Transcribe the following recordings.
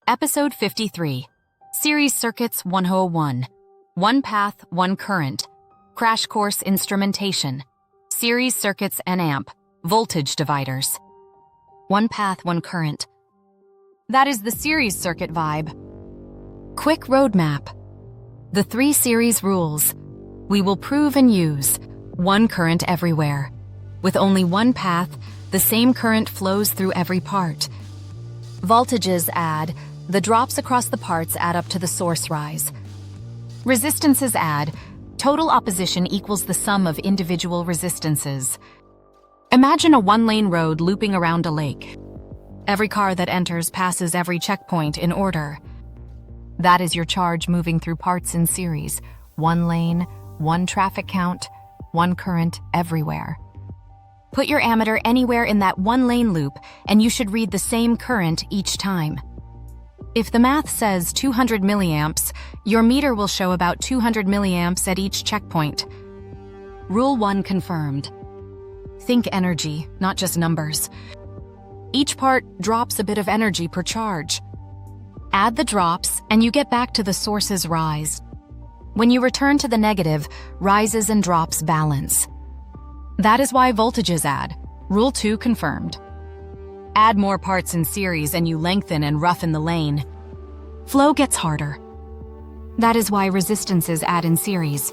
Episode 53, Series Circuits 101, One Path, One Current, Crash Course Instrumentation, Series Circuits and Amp, Voltage Dividers. One Path, One Current. That is the series circuit vibe. Quick roadmap. The 3 series rules. We will prove and use one current everywhere. With only one path, the same current flows through every part. Voltages add, the drops across the parts add up to the source rise. Resistances add, total opposition equals the sum of individual resistances. Imagine a one-lane road looping around a lake. Every car that enters passes every checkpoint in order. That is your charge moving through parts in series. One lane, one traffic count, one current everywhere. Put your ammeter anywhere in that one-lane loop, and you should read the same current each time. If the math says 200 milliamps, your meter will show about 200 milliamps at each checkpoint. Rule 1 confirmed. Think energy, not just numbers. Each part drops a bit of energy per charge. Add the drops, and you get back to the source's rise. When you return to the negative, rises and drops balance. That is why voltages add. Rule 2 confirmed. Add more parts in series and you lengthen and roughen the lane. Flow gets harder. That is why resistances add in series.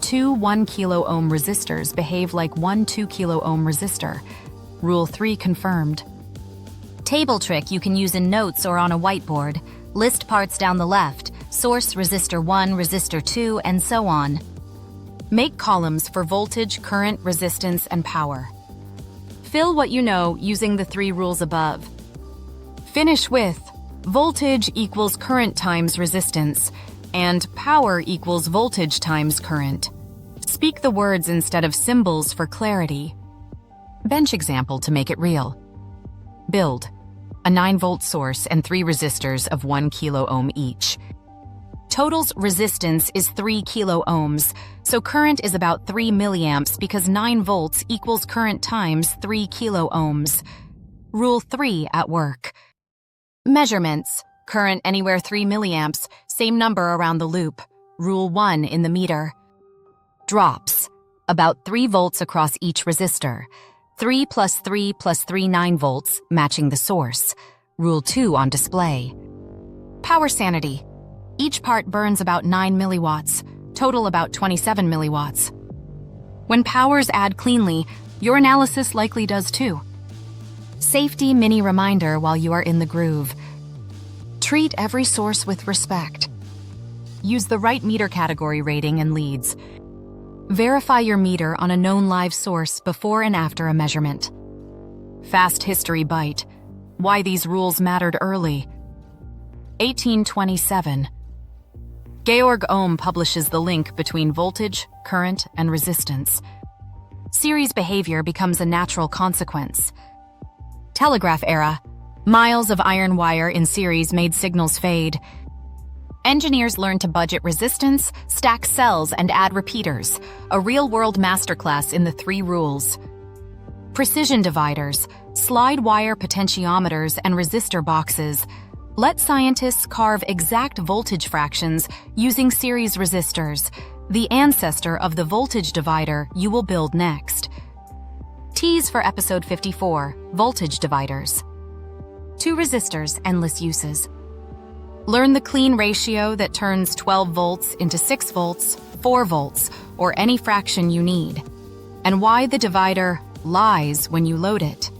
2 1 kilo ohm resistors behave like one 2 kilo ohm resistor. Rule 3 confirmed. Table trick you can use in notes or on a whiteboard. List parts down the left, source resistor 1, resistor 2, and so on. Make columns for voltage, current, resistance, and power. Fill what you know using the 3 rules above. Finish with voltage equals current times resistance, and power equals voltage times current. Speak the words instead of symbols for clarity. Bench example to make it real. Build a 9-volt source and 3 resistors of 1 kilo ohm each. Total's resistance is 3 kilo ohms, so current is about 3 milliamps because 9 volts equals current times 3 kilo ohms. Rule 3 at work. Measurements. Current anywhere 3 milliamps, same number around the loop. Rule 1 in the meter. Drops. About 3 volts across each resistor. 3 plus 3 plus 3 9 volts, matching the source. Rule 2 on display. Power sanity. Each part burns about 9 milliwatts, total about 27 milliwatts. When powers add cleanly, your analysis likely does too. Safety mini reminder while you are in the groove. Treat every source with respect. Use the right meter category rating and leads. Verify your meter on a known live source before and after a measurement. Fast history bite. Why these rules mattered early. 1827. Georg Ohm publishes the link between voltage, current, and resistance. Series behavior becomes a natural consequence. Telegraph era. Miles of iron wire in series made signals fade. Engineers learned to budget resistance, stack cells, and add repeaters, a real-world masterclass in the 3 rules. Precision dividers, slide wire potentiometers, and resistor boxes. Let scientists carve exact voltage fractions using series resistors, the ancestor of the voltage divider you will build next. Tease for episode 54, voltage dividers. 2 resistors, endless uses. Learn the clean ratio that turns 12 volts into 6 volts, 4 volts, or any fraction you need, and why the divider lies when you load it.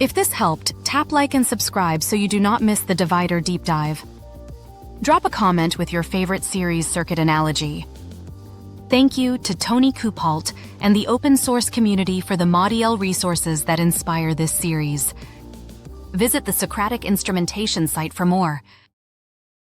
If this helped, tap like and subscribe so you do not miss the divider deep dive. Drop a comment with your favorite series circuit analogy. Thank you to Tony Kuphaldt and the open source community for the ModEL resources that inspire this series. Visit the Socratic Instrumentation site for more.